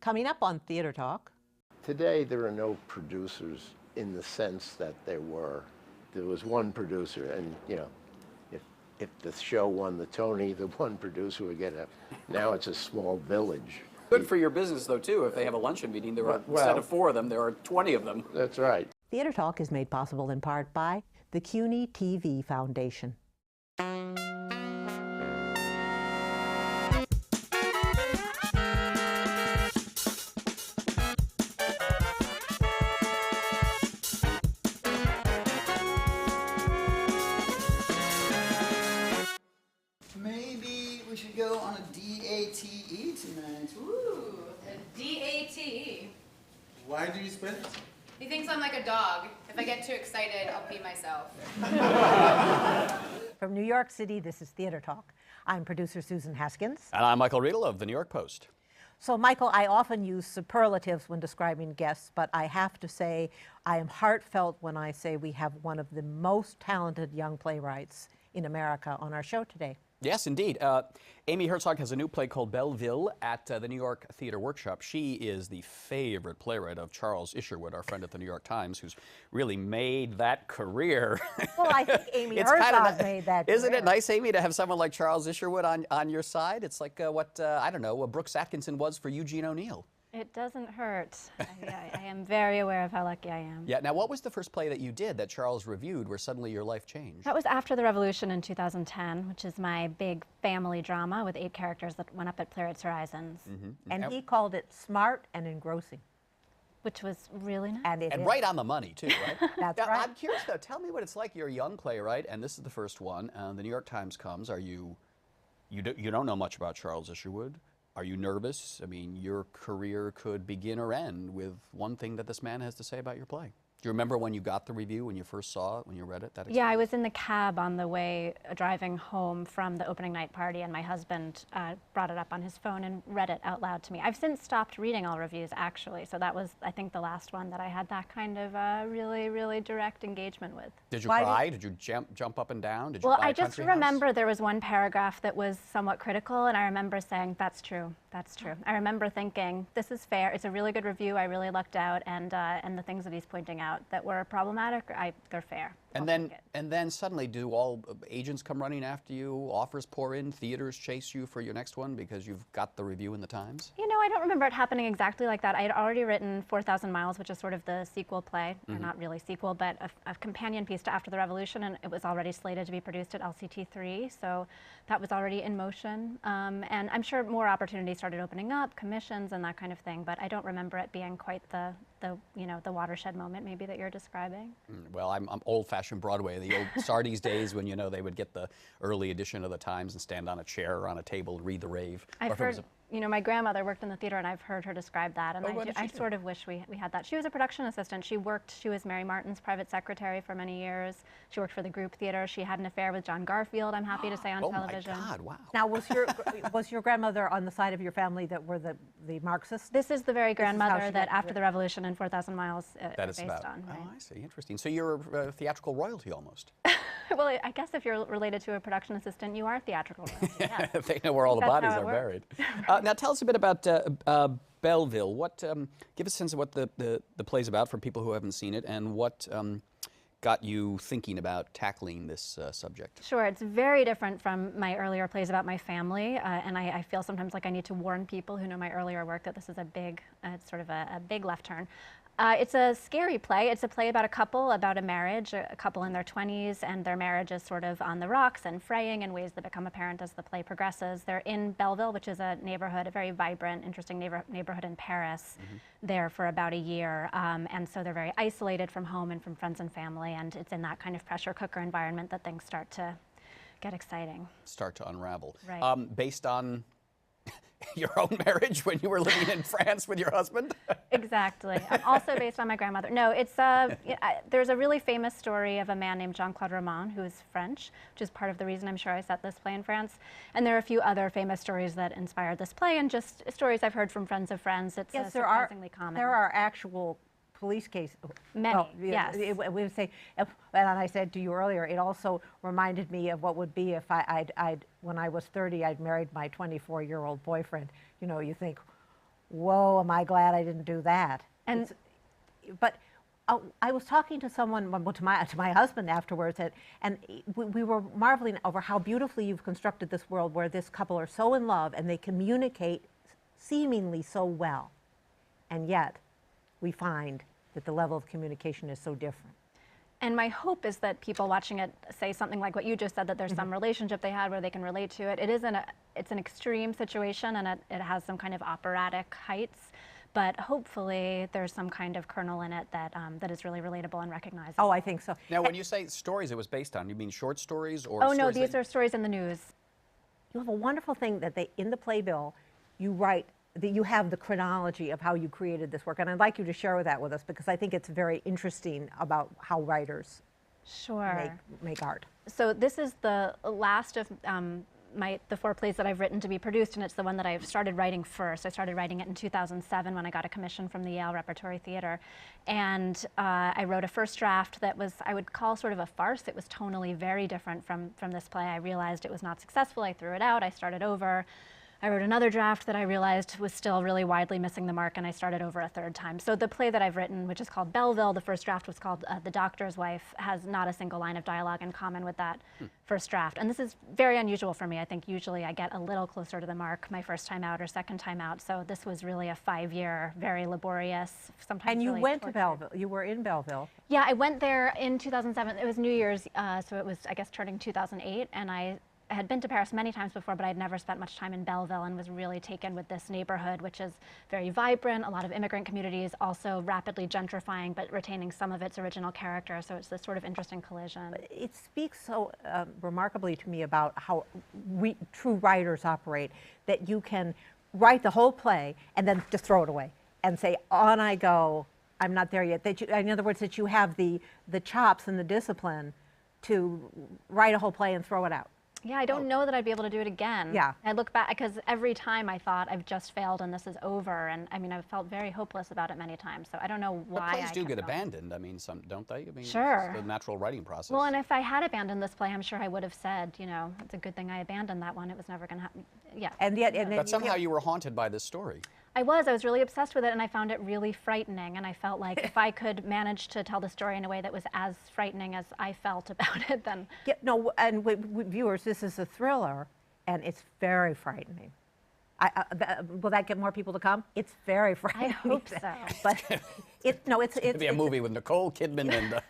Coming up on Theater Talk. Today, there are no producers in the sense that there were. There was one producer, and if the show won the Tony, the one producer would get it. Now it's a small village. Good for your business, though, too. If they have a luncheon meeting, there are, instead of 4 of them, there are 20 of them. That's right. Theater Talk is made possible in part by the CUNY TV Foundation. Maybe we should go on a DATE tonight. Ooh, a DATE. Why do you spell it? He thinks I'm like a dog. If I get too excited, I'll pee myself. From New York City, this is Theater Talk. I'm producer Susan Haskins. And I'm Michael Riedel of the New York Post. So, Michael, I often use superlatives when describing guests, but I have to say I am heartfelt when I say we have one of the most talented young playwrights in America on our show today. Yes, indeed. Amy Herzog has a new play called Belleville at the New York Theater Workshop. She is the favorite playwright of Charles Isherwood, our friend at the New York Times, who's really made that career. Well, I think Amy Herzog made that Isn't career. it nice, Amy, to have someone like Charles Isherwood on your side? It's like what, I don't know, what Brooks Atkinson was for Eugene O'Neill. It doesn't hurt. I am very aware of how lucky I am. Yeah, now what was the first play that you did that Charles reviewed where suddenly your life changed? That was after the Revolution in 2010, which is my big family drama with 8 characters that went up at Playwright's Horizons. Mm-hmm. And he called it smart and engrossing. Which was really nice. And right on the money, too, right? That's now, right. I'm curious, though. Tell me what it's like. You're a young playwright, and this is the first one. The New York Times comes. Are you don't know much about Charles Isherwood. Are you nervous? I mean, your career could begin or end with one thing that this man has to say about your play. Do you remember when you got the review, when you first saw it, when you read it? Yeah, I was in the cab on the way driving home from the opening night party, and my husband brought it up on his phone and read it out loud to me. I've since stopped reading all reviews, actually, so that was, I think, the last one that I had that kind of really, really direct engagement with. Did you cry? Did you jump up and down? Did you Well, buy I a just country house? remember there was one paragraph that was somewhat critical, and I remember saying, that's true, that's true. I remember thinking, this is fair, it's a really good review, I really lucked out, and the things that he's pointing out that were problematic, they're fair. And then suddenly, do all agents come running after you? Offers pour in? Theaters chase you for your next one because you've got the review in the Times? You know, I don't remember it happening exactly like that. I had already written 4,000 Miles, which is sort of the sequel play, or not really sequel, but a companion piece to After the Revolution, and it was already slated to be produced at LCT3, so that was already in motion. And I'm sure more opportunities started opening up, commissions and that kind of thing, but I don't remember it being quite the watershed moment maybe that you're describing. Well, I'm old-fashioned Broadway, the old Sardi's days when, they would get the early edition of the Times and stand on a chair or on a table, read the rave. I've heard, my grandmother worked in the theater, and I've heard her describe that, and I sort of wish we had that. She was a production assistant. She was Mary Martin's private secretary for many years. She worked for the group theater. She had an affair with John Garfield, I'm happy to say, on television. Oh my God, wow. Now, was your grandmother on the side of your family that were the Marxists? This is the very grandmother that After the Revolution and 4,000 Miles that is based on. Right? Oh, I see. Interesting. So you're a theatrical royalty almost. Well, I guess if you're related to a production assistant, you are theatrical royalty, yes. They know where all the bodies are buried. Now tell us a bit about Belleville. Give us a sense of what the play's about for people who haven't seen it, and what got you thinking about tackling this subject? Sure, it's very different from my earlier plays about my family, and I feel sometimes like I need to warn people who know my earlier work that this is a big, sort of a big left turn. It's a scary play. It's a play about a couple, about a marriage, a couple in their 20s, and their marriage is sort of on the rocks and fraying in ways that become apparent as the play progresses. They're in Belleville, which is a neighborhood, a very vibrant, interesting neighborhood in Paris, there for about a year. And so they're very isolated from home and from friends and family, and it's in that kind of pressure cooker environment that things start to get exciting. Start to unravel. Right. Based on your own marriage when you were living in France with your husband? Exactly. Also based on my grandmother. No, it's there's a really famous story of a man named Jean-Claude Roman, who is French, which is part of the reason I'm sure I set this play in France. And there are a few other famous stories that inspired this play, and just stories I've heard from friends of friends. It's surprisingly common. There are actual police cases. Many, yes. We would say, and I said to you earlier, it also reminded me of what would be if when I was 30, I'd married my 24-year-old boyfriend. You know, you think, whoa, am I glad I didn't do that. And But I was talking to someone, well, to my husband afterwards, and we were marveling over how beautifully you've constructed this world where this couple are so in love and they communicate seemingly so well. And yet, we find that the level of communication is so different. And my hope is that people watching it say something like what you just said, that there's some relationship they had where they can relate to it. It's an extreme situation, and it has some kind of operatic heights. But hopefully there's some kind of kernel in it that, that is really relatable and recognizable. Oh, I think so. Now, when you say stories it was based on, you mean short stories or Oh, no, stories these that- are stories in the news. You have a wonderful thing that in the playbill, you write, that you have the chronology of how you created this work. And I'd like you to share that with us because I think it's very interesting about how writers Sure. make art. So this is the last of the 4 plays that I've written to be produced, and it's the one that I've started writing first. I started writing it in 2007 when I got a commission from the Yale Repertory Theater. And I wrote a first draft that was, I would call sort of a farce. It was tonally very different from this play. I realized it was not successful. I threw it out. I started over. I wrote another draft that I realized was still really widely missing the mark, and I started over a third time. So the play that I've written, which is called Belleville, the first draft was called The Doctor's Wife, has not a single line of dialogue in common with that first draft. And this is very unusual for me. I think usually I get a little closer to the mark my first time out or second time out. So this was really a 5-year, very laborious, sometimes And you really went to tortured. Belleville. You were in Belleville. Yeah, I went there in 2007. It was New Year's, so it was, I guess, turning 2008, and I had been to Paris many times before, but I'd never spent much time in Belleville and was really taken with this neighborhood, which is very vibrant, a lot of immigrant communities, also rapidly gentrifying, but retaining some of its original character. So it's this sort of interesting collision. It speaks so remarkably to me about how true writers operate, that you can write the whole play and then just throw it away and say, on I go, I'm not there yet. That you, in other words, that you have the chops and the discipline to write a whole play and throw it out. Yeah, I don't know that I'd be able to do it again. Yeah. I look back, because every time I thought I've just failed and this is over, and I mean, I've felt very hopeless about it many times, so I don't know But why plays I do kept get going. abandoned. I mean, some don't they? I mean, Sure. it's the natural writing process. Well, and if I had abandoned this play, I'm sure I would have said, you know, it's a good thing I abandoned that one. It was never going to happen. Yeah. And yet, and then but somehow you were haunted by this story. I was really obsessed with it, and I found it really frightening, and I felt like if I could manage to tell the story in a way that was as frightening as I felt about it, then... Yeah, no, and with viewers, this is a thriller, and it's very frightening. Will that get more people to come? It's very frightening. I hope so. But it's It'd be a movie with Nicole Kidman and.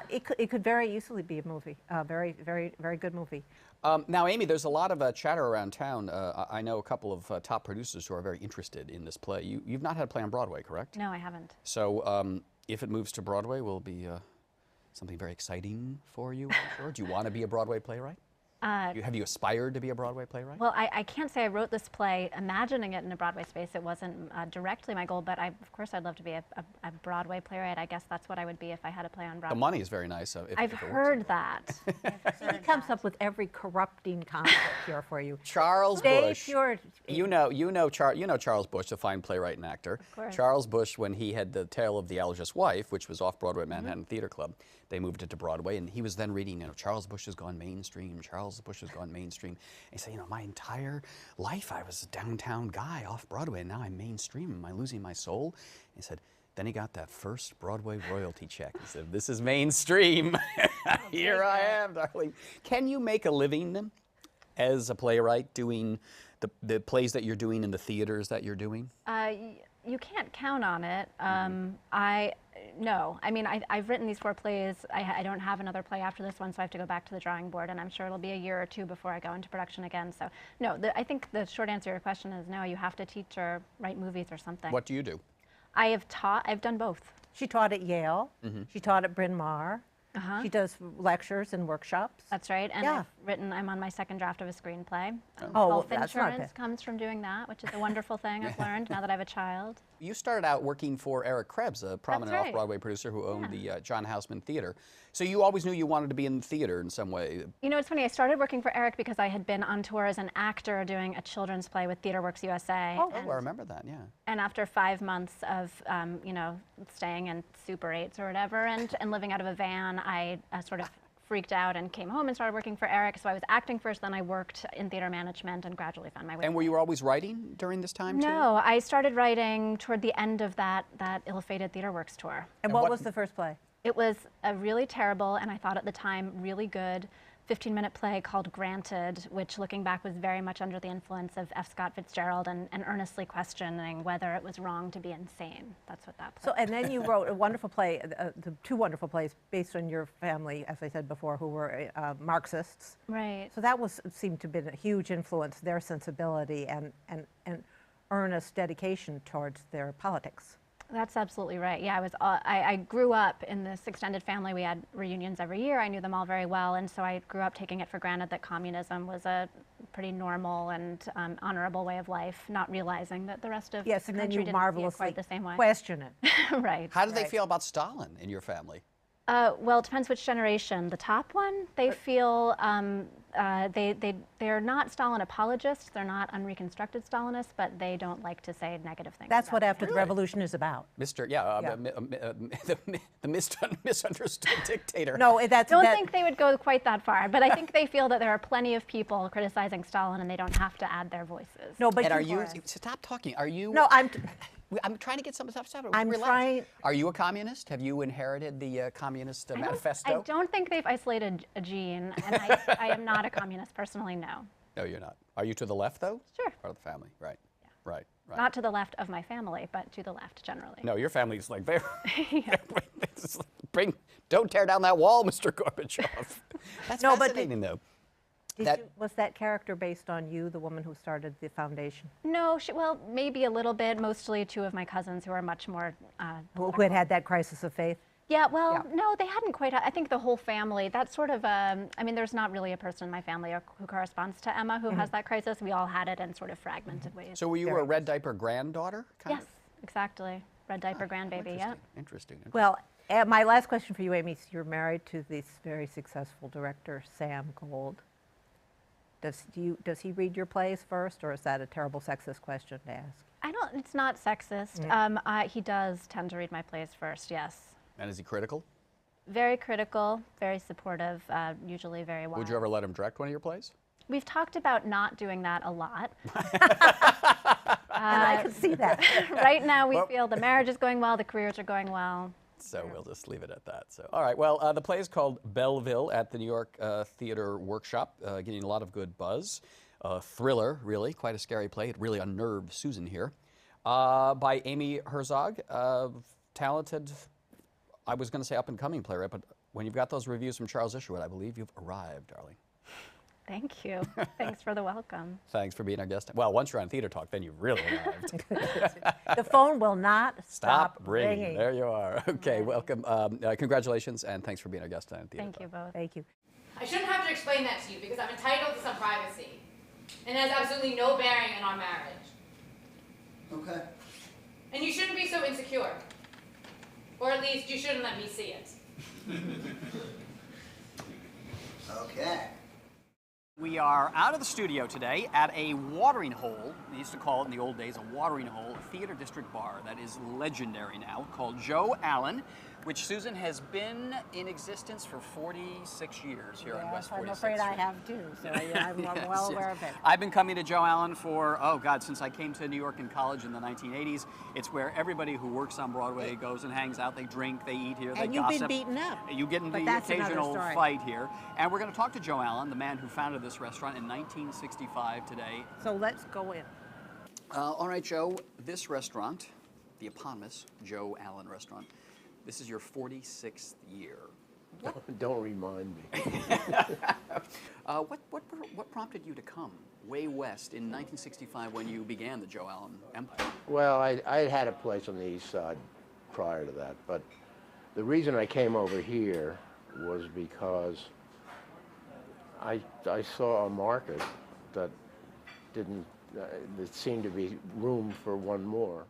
it could very easily be a movie, very, very, very good movie. Now, Amy, there's a lot of chatter around town. I know a couple of top producers who are very interested in this play. You've not had a play on Broadway, correct? No, I haven't. So if it moves to Broadway, will it be something very exciting for you, I'm sure? Do you want to be a Broadway playwright? Have you aspired to be a Broadway playwright? Well, I can't say I wrote this play imagining it in a Broadway space. It wasn't directly my goal, but of course I'd love to be a Broadway playwright. I guess that's what I would be if I had a play on Broadway. The money is very nice. If I've it works. heard that. He comes up with every corrupting concept here for you. Charles Stay Bush. pure. You know Charles Bush, the fine playwright and actor. Of course. Charles Bush, when he had The Tale of the Alger's Wife, which was off Broadway at Manhattan Theater Club, they moved it to Broadway, and he was then reading, Charles Bush has gone mainstream, Charles Bush has gone mainstream. And he said, my entire life I was a downtown guy off Broadway, and now I'm mainstream. Am I losing my soul? And he said, then he got that first Broadway royalty check. He said, this is mainstream. Here I am, darling. Can you make a living as a playwright doing the plays that you're doing in the theaters that you're doing? You can't count on it. No. I mean, I've written these 4 plays. I don't have another play after this one, so I have to go back to the drawing board, and I'm sure it'll be a year or 2 before I go into production again. So, no, I think the short answer to your question is no, you have to teach or write movies or something. What do you do? I've done both. She taught at Yale. She taught at Bryn Mawr. She does lectures and workshops. That's right. And Yeah. I'm on my second draft of a screenplay. Oh, well, Health that's not insurance bad. comes from doing that, which is a wonderful thing I've learned now that I have a child. You started out working for Eric Krebs, a prominent right. off-Broadway producer who owned Yeah. the John Houseman Theater. So you always knew you wanted to be in the theater in some way. You know, it's funny. I started working for Eric because I had been on tour as an actor doing a children's play with TheaterWorks USA. Oh, I remember that, yeah. And after 5 months of, staying in Super 8s or whatever and living out of a van, I sort of freaked out and came home and started working for Eric. So I was acting first, then I worked in theater management and gradually found my way. And were you always writing during this time too? No, I started writing toward the end of that ill-fated TheaterWorks tour. And what was the first play? It was a really terrible, and I thought at the time, really good 15-minute play called Granted, which looking back was very much under the influence of F. Scott Fitzgerald and earnestly questioning whether it was wrong to be insane. That's what that play So, and then you wrote a wonderful play, the two wonderful plays based on your family, as I said before, who were Marxists. Right. So that seemed to have been a huge influence, their sensibility and earnest dedication towards their politics. That's absolutely right. Yeah, I grew up in this extended family. We had reunions every year. I knew them all very well, and so I grew up taking it for granted that communism was a pretty normal and honorable way of life, not realizing that the rest of the country didn't see it quite the same way. Question it. Right. How did they feel about Stalin in your family? Well, it depends which generation. The top one, they feel they're not Stalin apologists. They're not unreconstructed Stalinists, but they don't like to say negative things. That's what about After the Revolution is about. The misunderstood dictator. No, that's. I don't think they would go quite that far, but I think they feel that there are plenty of people criticizing Stalin, and they don't have to add their voices. No, but And are you? Stop talking. Are you? No, I'm trying to get some stuff. I'm Relax. trying. Are you a communist? Have you inherited the communist manifesto? I don't think they've isolated a gene, and I am not a communist personally, no. No, you're not. Are you to the left, though? Sure. Part of the family, right? Yeah. Right. Not to the left of my family, but to the left generally. No, your family's like very. Don't tear down that wall, Mr. Gorbachev. That's fascinating, though. Was that character based on you, the woman who started the foundation? No, well, maybe a little bit. Mostly two of my cousins who are much more. Who had that crisis of faith? Yeah, well, no, they hadn't quite. I think the whole family, that's sort of, I mean, there's not really a person in my family who corresponds to Emma who has that crisis. We all had it in sort of fragmented ways. So were you a red diaper granddaughter? Yes, exactly. Red diaper grandbaby, yeah. Interesting. Well, my last question for you, Amy, you're married to this very successful director, Sam Gold. Does he read your plays first, or is that a terrible sexist question to ask? It's not sexist. He does tend to read my plays first, yes. And is he critical? Very critical, very supportive, usually very wise. Would you ever let him direct one of your plays? We've talked about not doing that a lot. And I can see that. Right now we feel the marriage is going well, the careers are going well. So we'll just leave it at that. So, all right. Well, the play is called Belleville at the New York Theater Workshop, getting a lot of good buzz. Thriller, really, quite a scary play. It really unnerved Susan here. By Amy Herzog, talented, I was going to say up-and-coming playwright, but when you've got those reviews from Charles Isherwood, I believe you've arrived, darling. Thank you. Thanks for the welcome. Thanks for being our guest. Well, once you're on Theater Talk, then you've really arrived. The phone will not stop ringing. There you are. Okay, welcome. Congratulations, and thanks for being our guest on Theater Thank Talk. you both. Thank you. I shouldn't have to explain that to you because I'm entitled to some privacy. And it has absolutely no bearing on our marriage. Okay. And you shouldn't be so insecure. Or at least you shouldn't let me see it. Okay. We are out of the studio today at a watering hole. They used to call it in the old days a watering hole, a theater district bar that is legendary now, called Joe Allen, which, Susan, has been in existence for 46 years here on West 46th I'm afraid I have too, so I'm well aware of it. I've been coming to Joe Allen for, oh God, since I came to New York in college in the 1980s. It's where everybody who works on Broadway goes and hangs out. They drink, they eat here, they gossip. And you've been beaten up. You get in the occasional fight here. And we're going to talk to Joe Allen, the man who founded this restaurant in 1965 today. So let's go in. All right, Joe, this restaurant, the eponymous Joe Allen Restaurant, this is your 46th year. Don't remind me. What prompted you to come way west in 1965 when you began the Joe Allen empire? Well, I had a place on the east side prior to that, but the reason I came over here was because I saw a market that didn't, there seemed to be room for one more.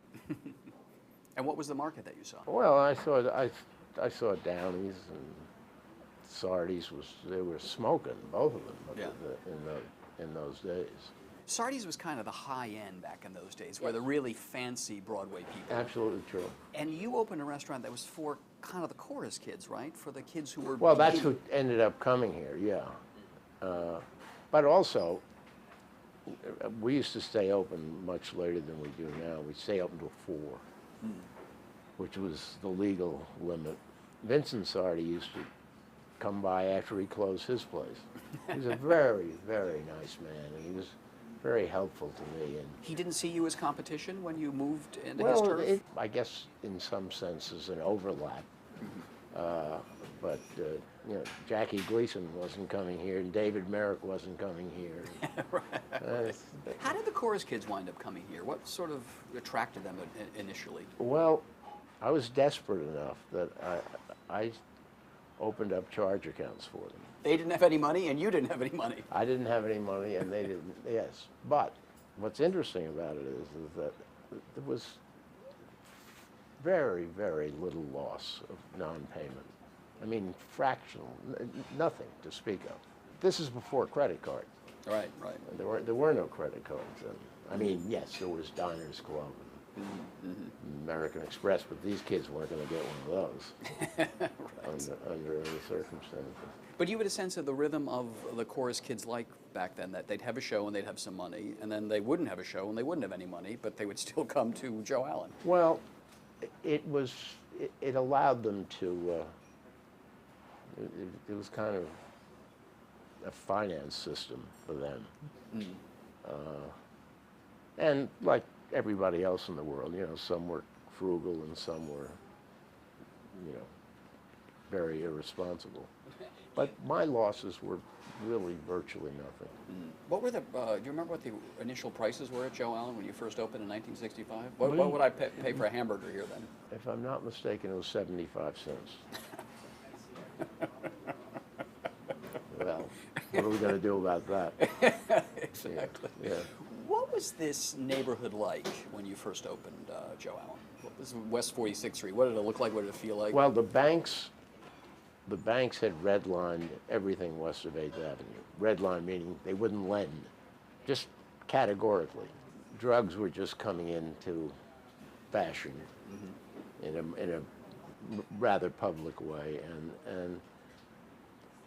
And what was the market that you saw? Well, I saw Downey's and Sardi's they were smoking, both of them, Yeah. in those days. Sardi's was kind of the high end back in those days, where the really fancy Broadway people. Absolutely true. And you opened a restaurant that was for kind of the chorus kids, right? For the kids who were. Well, that's who ended up coming here, yeah. But also, we used to stay open much later than we do now. We stay open till 4, which was the legal limit. Vincent Sardi used to come by after he closed his place. He was a very, very nice man, and he was very helpful to me. And He didn't see you as competition when you moved into his well, turf? I guess in some sense is an overlap. But you know, Jackie Gleason wasn't coming here, and David Merrick wasn't coming here. Right. How did the chorus kids wind up coming here? What sort of attracted them initially? Well, I was desperate enough that I opened up charge accounts for them. They didn't have any money, and you didn't have any money. I didn't have any money, and they didn't. Yes, but what's interesting about it is that there was very, very little loss of non-payment. I mean, fractional, nothing to speak of. This is before credit cards. Right, right. There were no credit cards then. I mean, yes, there was Diners Club and American Express, but these kids weren't going to get one of those under any circumstances. But you had a sense of the rhythm of the chorus kids like back then, that they'd have a show and they'd have some money, and then they wouldn't have a show and they wouldn't have any money, but they would still come to Joe Allen. Well, it allowed them to, it was kind of a finance system for them. And like everybody else in the world, you know, some were frugal and some were, you know, very irresponsible. But my losses were really virtually nothing. What were the, do you remember what the initial prices were at Joe Allen when you first opened in 1965? What would I pay for a hamburger here then? If I'm not mistaken, it was 75 cents. Well, what are we going to do about that? Exactly. Yeah. What was this neighborhood like when you first opened Joe Allen? What was West 46th Street? What did it look like? What did it feel like? Well, the banks had redlined everything west of 8th Avenue. Redline meaning they wouldn't lend, just categorically. Drugs were just coming into fashion in a rather public way,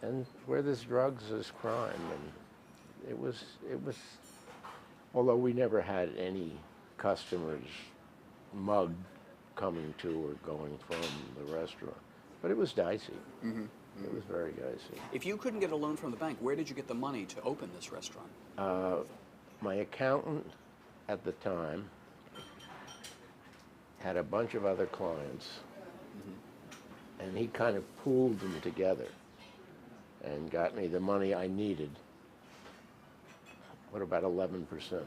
and where there's drugs, there's crime, and it was. Although we never had any customers mugged coming to or going from the restaurant. But it was dicey. It was very dicey. If you couldn't get a loan from the bank, where did you get the money to open this restaurant? My accountant at the time had a bunch of other clients, and he kind of pooled them together and got me the money I needed. What, about 11%?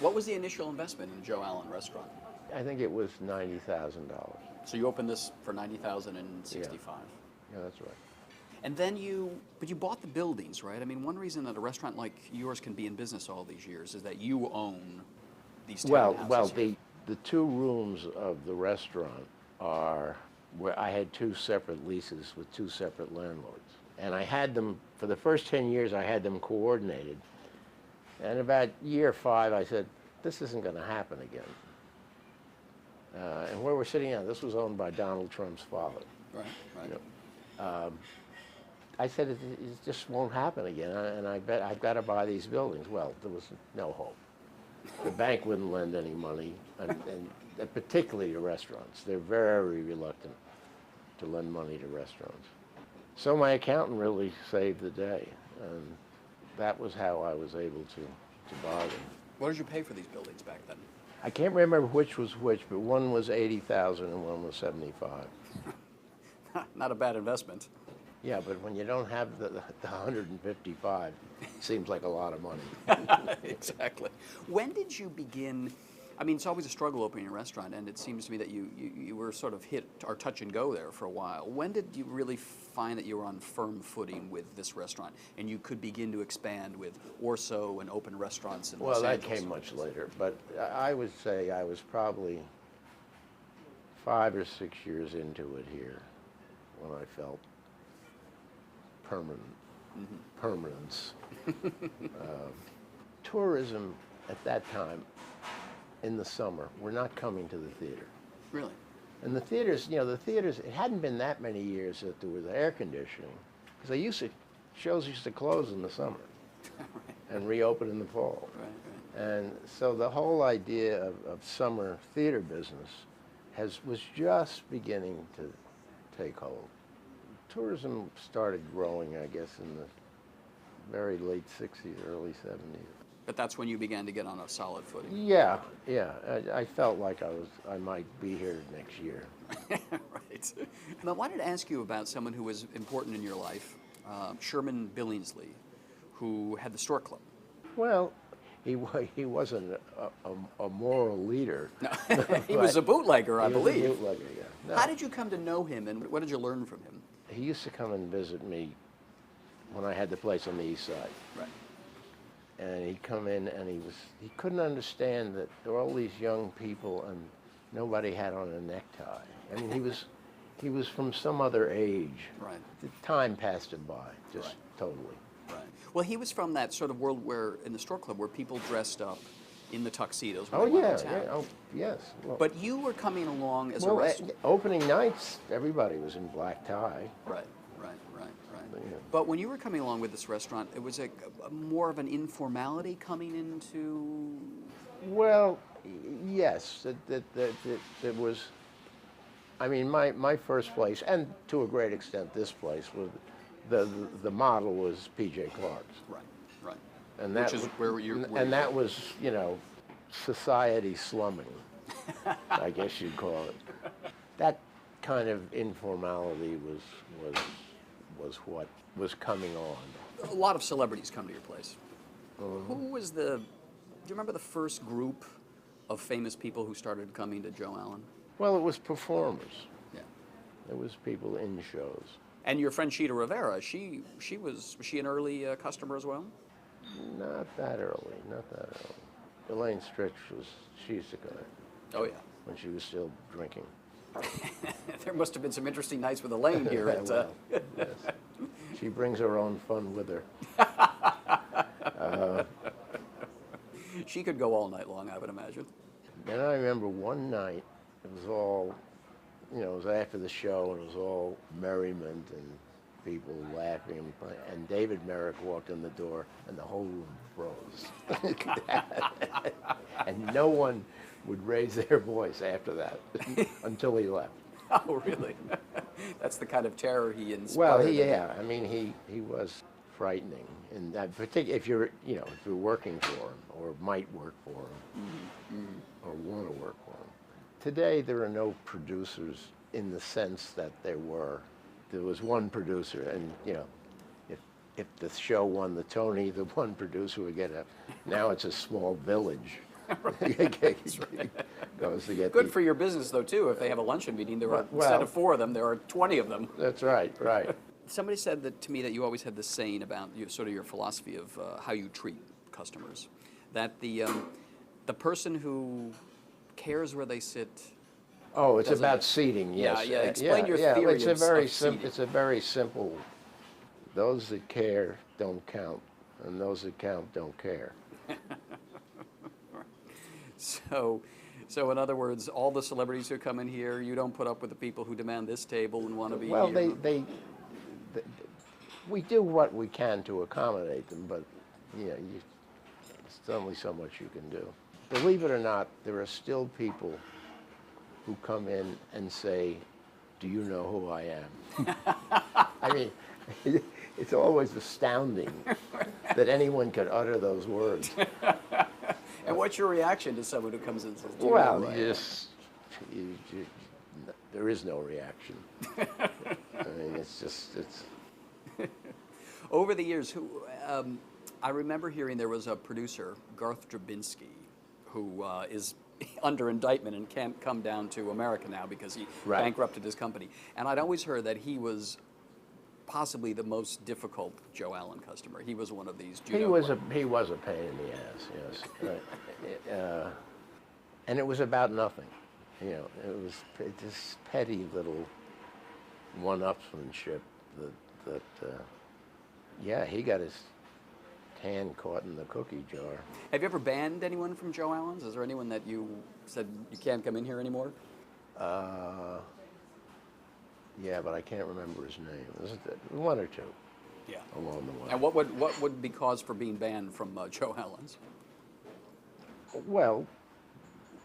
What was the initial investment in Joe Allen restaurant? I think it was $90,000. So you opened this for $90,000 in '65. Yeah, that's right. And then but you bought the buildings, right? I mean, one reason that a restaurant like yours can be in business all these years is that you own these townhouses. Well, the 2 rooms of the restaurant are where I had 2 separate leases with 2 separate landlords. And I had them, for the first 10 years, I had them coordinated. And about year 5, I said, this isn't going to happen again. And where we're sitting now, this was owned by Donald Trump's father. Right, right. You know, I said, it just won't happen again, and I bet I've got to buy these buildings. Well, there was no hope. The bank wouldn't lend any money, and particularly to restaurants. They're very reluctant to lend money to restaurants. So my accountant really saved the day, and that was how I was able to buy them. What did you pay for these buildings back then? I can't remember which was which, but one was 80,000 and one was 75. Not a bad investment. Yeah, but when you don't have the 155, it seems like a lot of money. Exactly. When did you begin? I mean, it's always a struggle opening a restaurant, and it seems to me that you were sort of hit or touch and go there for a while. When did you really find that you were on firm footing with this restaurant, and you could begin to expand with Orso and open restaurants in Los Angeles? Well, that came much later, but I would say I was probably 5 or 6 years into it here when I felt permanence. Tourism at that time, in the summer, were not coming to the theater. Really? And the theaters, it hadn't been that many years that there was air conditioning, because shows used to close in the summer and reopen in the fall. And so the whole idea of summer theater business was just beginning to take hold. Tourism started growing, I guess, in the very late 60s, early 70s. But that's when you began to get on a solid footing. Yeah. I felt like I might be here next year. Right. I wanted to ask you about someone who was important in your life, Sherman Billingsley, who had the Stork Club. Well, he wasn't a moral leader. No. He was a bootlegger, I believe. He was a bootlegger, yeah. No. How did you come to know him, and what did you learn from him? He used to come and visit me when I had the place on the east side. Right. And he'd come in, and he couldn't understand that there were all these young people and nobody had on a necktie. I mean, he was from some other age. Right. The time passed him by, just Right. totally. Right. Well, he was from that sort of world where, in the Stork Club, where people dressed up in the tuxedos when Oh they went yeah, to town. yeah, oh yes. Well, But you were coming along as a well, restaurateur. opening nights, everybody was in black tie. Right. Yeah. But when you were coming along with this restaurant, it was a more of an informality coming into. Well, yes, it was. I mean, my first place, and to a great extent this place, was the model was P.J. Clark's. Right. And Which that is was, where you're. and that was, society slumming, I guess you'd call it. That kind of informality was what was coming on. A lot of celebrities come to your place. Who was do you remember the first group of famous people who started coming to Joe Allen? Well, it was performers. Yeah. It was people in shows. And your friend Sheeta Rivera, was she an early customer as well? Not that early. Elaine Stritch she used to go Oh yeah. when she was still drinking. There must have been some interesting nights with Elaine here at. Well, yes. She brings her own fun with her. She could go all night long, I would imagine. And I remember one night, it was all, it was after the show, and it was all merriment and people laughing. And David Merrick walked in the door, and the whole room froze. And no one would raise their voice after that until he left. Oh, really? That's the kind of terror he inspired. Well, I mean, he was frightening, and that particular if you're working for him or might work for him or want to work for him. Today there are no producers in the sense that there was one producer, and if the show won the Tony, the one producer would get now it's a small village. Goes to get Good for your business, though, too. If they have a luncheon meeting, instead of 4 of them, there are 20 of them. That's right. Somebody said to me that you always had this saying about sort of your philosophy of how you treat customers. That the person who cares where they sit. Oh, it's about seating. Yes. Yeah. Explain your theory it's of seating. It's a very simple. Those that care don't count, and those that count don't care. So in other words, all the celebrities who come in here, you don't put up with the people who demand this table and want to be well, here. We do what we can to accommodate them, but there's only so much you can do. Believe it or not, there are still people who come in and say, "Do you know who I am?" I mean, it's always astounding that anyone could utter those words. And what's your reaction to someone who comes in and says, "Do you Well, know who I am?" there is no reaction. I mean, it's. Over the years, I remember hearing there was a producer, Garth Drabinsky, who is under indictment and can't come down to America now because he bankrupted his company. And I'd always heard that he was possibly the most difficult Joe Allen customer. He was one of these. He was a pain in the ass, yes. And it was about nothing. It was this petty little one-upsmanship that he got his hand caught in the cookie jar. Have you ever banned anyone from Joe Allen's? Is there anyone that you said you can't come in here anymore? Yeah, but I can't remember his name. Was it one or two? Yeah. Along the way. And what would be cause for being banned from Joe Allen's? Well,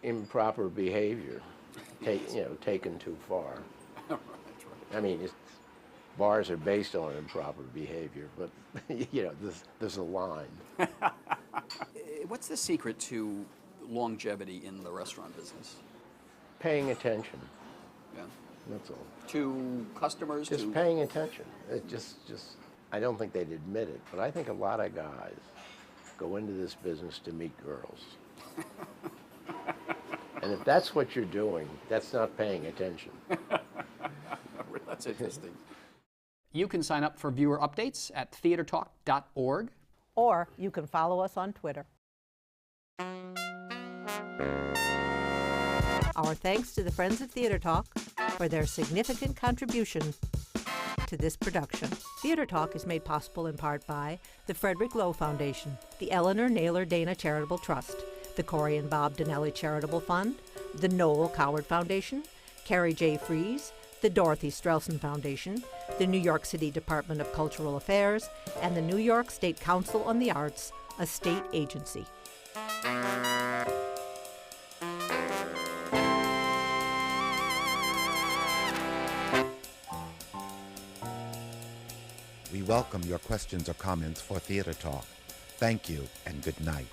improper behavior, taken too far. I mean, bars are based on improper behavior, but there's a line. What's the secret to longevity in the restaurant business? Paying attention. Yeah. That's all. To customers? Just paying attention. It just I don't think they'd admit it, but I think a lot of guys go into this business to meet girls. And if that's what you're doing, that's not paying attention. That's interesting. You can sign up for viewer updates at theatertalk.org. Or you can follow us on Twitter. Our thanks to the Friends of Theater Talk for their significant contribution to this production. Theater Talk is made possible in part by the Frederick Lowe Foundation, the Eleanor Naylor Dana Charitable Trust, the Corey and Bob Donnelly Charitable Fund, the Noel Coward Foundation, Carrie J. Fries, the Dorothy Strelson Foundation, the New York City Department of Cultural Affairs, and the New York State Council on the Arts, a state agency. We welcome your questions or comments for Theater Talk. Thank you and good night.